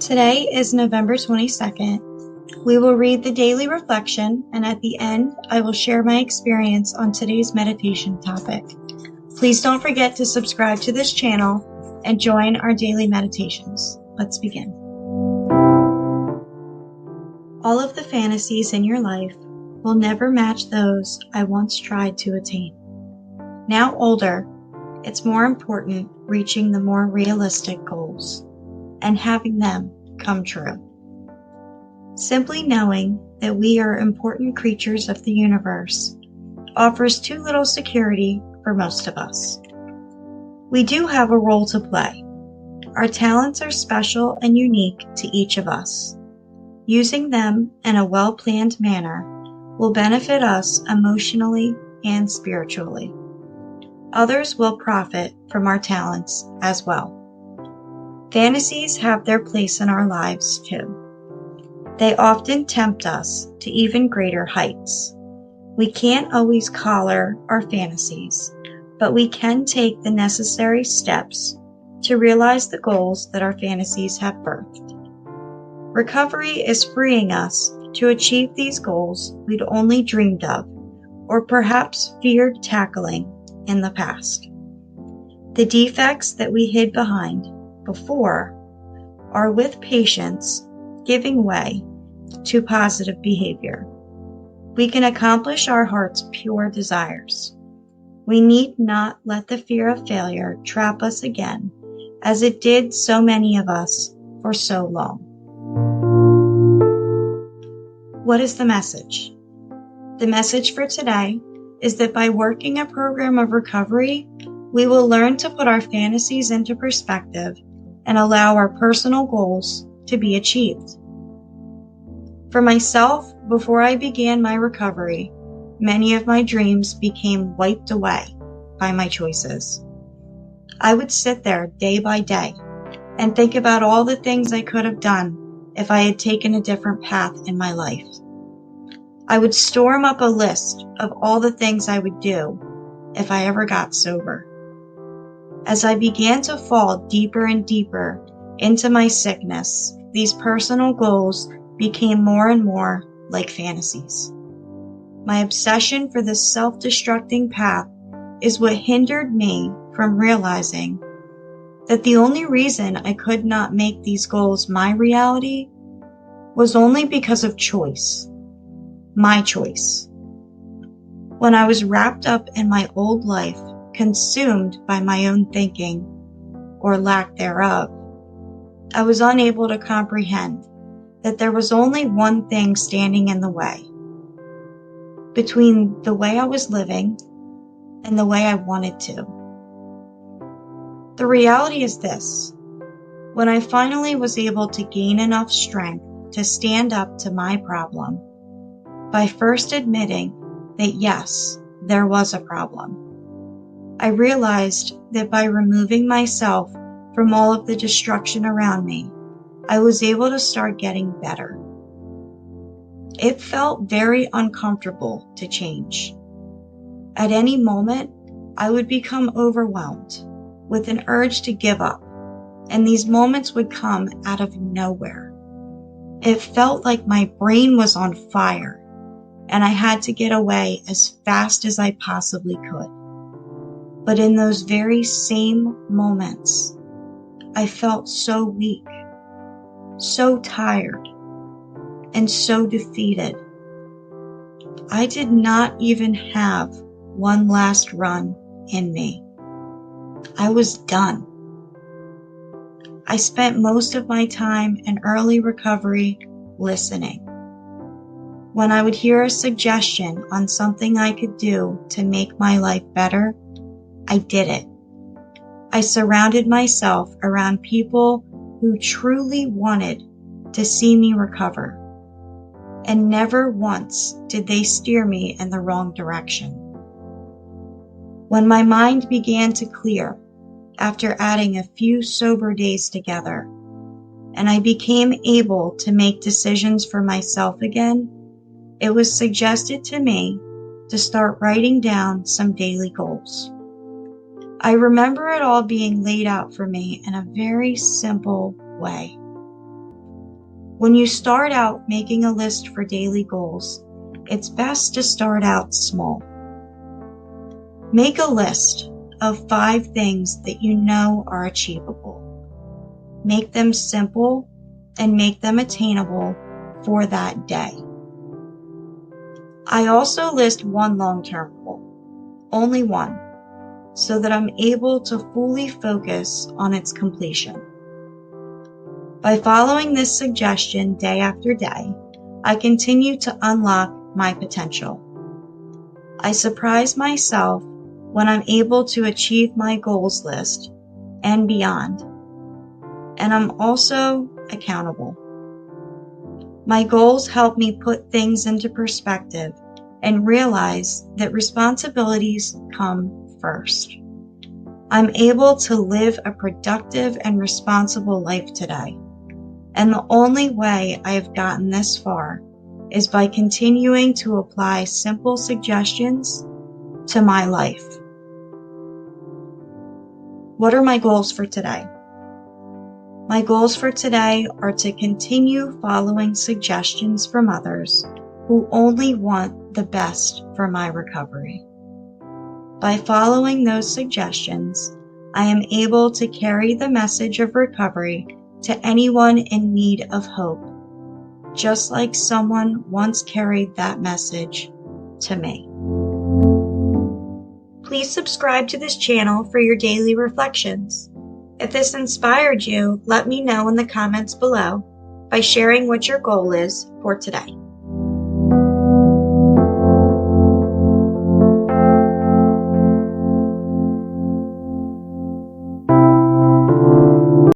Today is November 22nd. We will read the daily reflection, and at the end, I will share my experience on today's meditation topic. Please don't forget to subscribe to this channel and join our daily meditations. Let's begin. All of the fantasies in your life will never match those I once tried to attain. Now older, it's more important reaching the more realistic goals and having them come true. Simply knowing that we are important creatures of the universe offers too little security for most of us. We do have a role to play. Our talents are special and unique to each of us. Using them in a well-planned manner will benefit us emotionally and spiritually. Others will profit from our talents as well. Fantasies have their place in our lives too. They often tempt us to even greater heights. We can't always collar our fantasies, but we can take the necessary steps to realize the goals that our fantasies have birthed. Recovery is freeing us to achieve these goals we'd only dreamed of, or perhaps feared tackling in the past. The defects that we hid behind before are with patience giving way to positive behavior. We can accomplish our heart's pure desires. We need not let the fear of failure trap us again, as it did so many of us for so long. What is the message? The message for today is that by working a program of recovery, we will learn to put our fantasies into perspective and allow our personal goals to be achieved. For myself, before I began my recovery, many of my dreams became wiped away by my choices. I would sit there day by day and think about all the things I could have done if I had taken a different path in my life. I would storm up a list of all the things I would do if I ever got sober. As I began to fall deeper and deeper into my sickness, these personal goals became more and more like fantasies. My obsession for this self-destructing path is what hindered me from realizing that the only reason I could not make these goals my reality was only because of choice. My choice. When I was wrapped up in my old life, consumed by my own thinking, or lack thereof, I was unable to comprehend that there was only one thing standing in the way between the way I was living and the way I wanted to. The reality is this: when I finally was able to gain enough strength to stand up to my problem, by first admitting that yes, there was a problem, I realized that by removing myself from all of the destruction around me, I was able to start getting better. It felt very uncomfortable to change. At any moment, I would become overwhelmed with an urge to give up, and these moments would come out of nowhere. It felt like my brain was on fire, and I had to get away as fast as I possibly could. But in those very same moments, I felt so weak, so tired, and so defeated. I did not even have one last run in me. I was done. I spent most of my time in early recovery listening. When I would hear a suggestion on something I could do to make my life better, I did it. I surrounded myself around people who truly wanted to see me recover, and never once did they steer me in the wrong direction. When my mind began to clear after adding a few sober days together, and I became able to make decisions for myself again, it was suggested to me to start writing down some daily goals. I remember it all being laid out for me in a very simple way. When you start out making a list for daily goals, it's best to start out small. Make a list of 5 things that you know are achievable. Make them simple and make them attainable for that day. I also list one long-term goal, only one, so that I'm able to fully focus on its completion. By following this suggestion day after day, I continue to unlock my potential. I surprise myself when I'm able to achieve my goals list and beyond, and I'm also accountable. My goals help me put things into perspective and realize that responsibilities come first. I'm able to live a productive and responsible life today, and the only way I have gotten this far is by continuing to apply simple suggestions to my life. What are my goals for today? My goals for today are to continue following suggestions from others who only want the best for my recovery. By following those suggestions, I am able to carry the message of recovery to anyone in need of hope, just like someone once carried that message to me. Please subscribe to this channel for your daily reflections. If this inspired you, let me know in the comments below by sharing what your goal is for today.